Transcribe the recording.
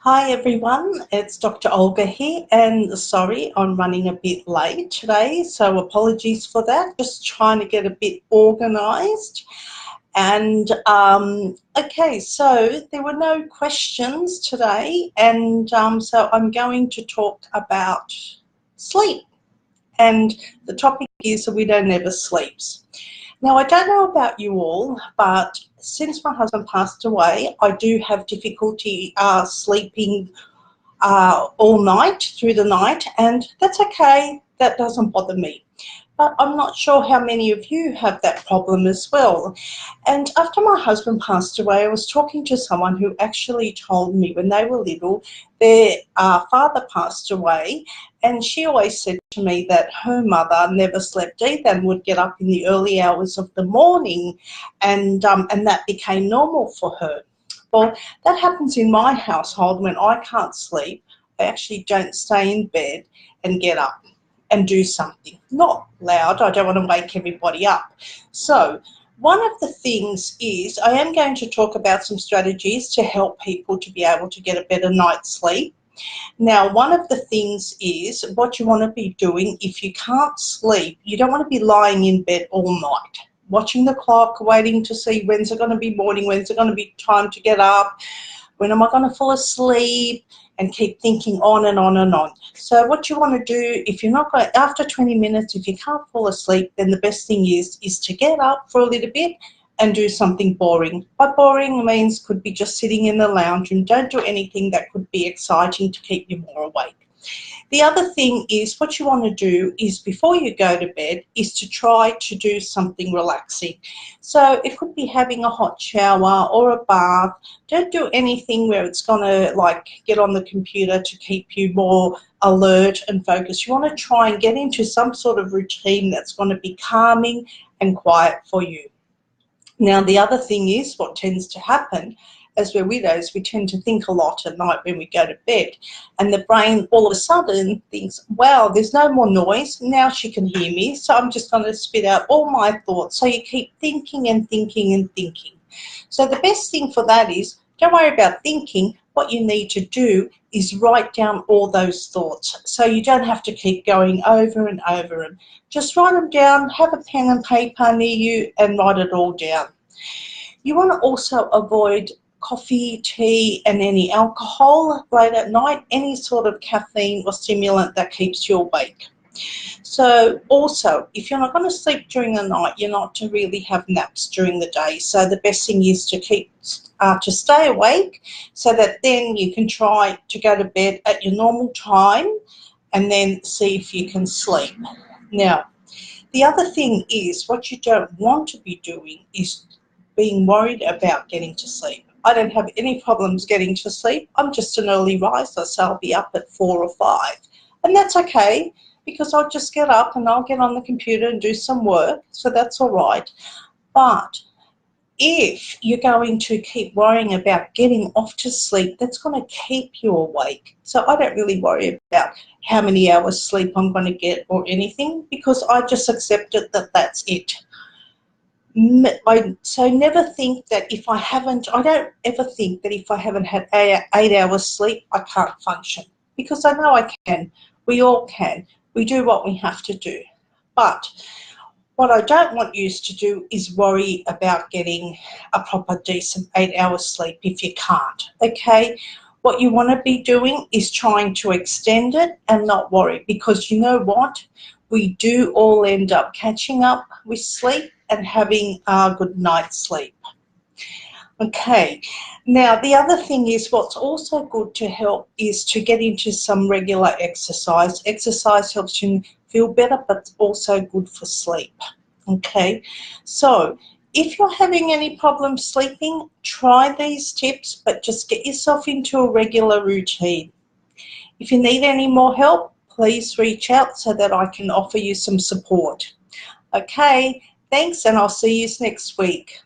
Hi everyone, it's Dr. Olga here, and sorry I'm running a bit late today, so apologies for that. Just trying to get a bit organised. And okay, so there were no questions today, and so I'm going to talk about sleep. And the topic is we don't ever sleeps. Now, I don't know about you all, but since my husband passed away, I do have difficulty sleeping all night, through the night, and that's okay. That doesn't bother me. But I'm not sure how many of you have that problem as well. And after my husband passed away, I was talking to someone who actually told me when they were little, their father passed away, and she always said to me that her mother never slept either and would get up in the early hours of the morning, and that became normal for her. Well, that happens in my household. When I can't sleep, I actually don't stay in bed and get up and do something. Not loud, I don't want to wake everybody up. So one of the things is I am going to talk about some strategies to help people to be able to get a better night's sleep. Now, one of the things is what you want to be doing if you can't sleep. You don't want to be lying in bed all night, watching the clock, waiting to see when's it going to be morning, when's it going to be time to get up, when am I going to fall asleep, and keep thinking on and on and on. So what you want to do, if you're not going, after 20 minutes, if you can't fall asleep, then the best thing is to get up for a little bit and do something boring. By boring means could be just sitting in the lounge room. Don't do anything that could be exciting to keep you more awake. The other thing is what you want to do is before you go to bed is to try to do something relaxing. So it could be having a hot shower or a bath. Don't do anything where it's going to like get on the computer to keep you more alert and focused. You want to try and get into some sort of routine that's going to be calming and quiet for you. Now, the other thing is what tends to happen as we're widows, we tend to think a lot at night when we go to bed, and the brain all of a sudden thinks, wow, there's no more noise, now she can hear me, so I'm just going to spit out all my thoughts. So you keep thinking and thinking and thinking. So the best thing for that is don't worry about thinking. What you need to do is write down all those thoughts, so you don't have to keep going over and over and just write them down. Have a pen and paper near you and write it all down. You want to also avoid coffee, tea, and any alcohol late at night, any sort of caffeine or stimulant that keeps you awake. So also, if you're not going to sleep during the night, you're not to really have naps during the day. So the best thing is to keep to stay awake, so that then you can try to go to bed at your normal time and then see if you can sleep. Now, the other thing is what you don't want to be doing is being worried about getting to sleep. I don't have any problems getting to sleep. I'm just an early riser, so I'll be up at 4 or 5. And that's okay, because I'll just get up and I'll get on the computer and do some work, so that's all right. But if you're going to keep worrying about getting off to sleep, that's going to keep you awake. So I don't really worry about how many hours sleep I'm going to get or anything, because I just accept it that that's it. So never think that I don't ever think that if I haven't had 8 hours sleep, I can't function, because I know I can. We all can. We do what we have to do. But what I don't want you to do is worry about getting a proper decent 8 hours sleep if you can't, okay? What you want to be doing is trying to extend it and not worry, because you know what? We do all end up catching up with sleep and having a good night's sleep. Okay, now the other thing is what's also good to help is to get into some regular exercise. Exercise helps you feel better, but it's also good for sleep. Okay, so if you're having any problems sleeping, try these tips, but just get yourself into a regular routine. If you need any more help, please reach out so that I can offer you some support. Okay, thanks, and I'll see you next week.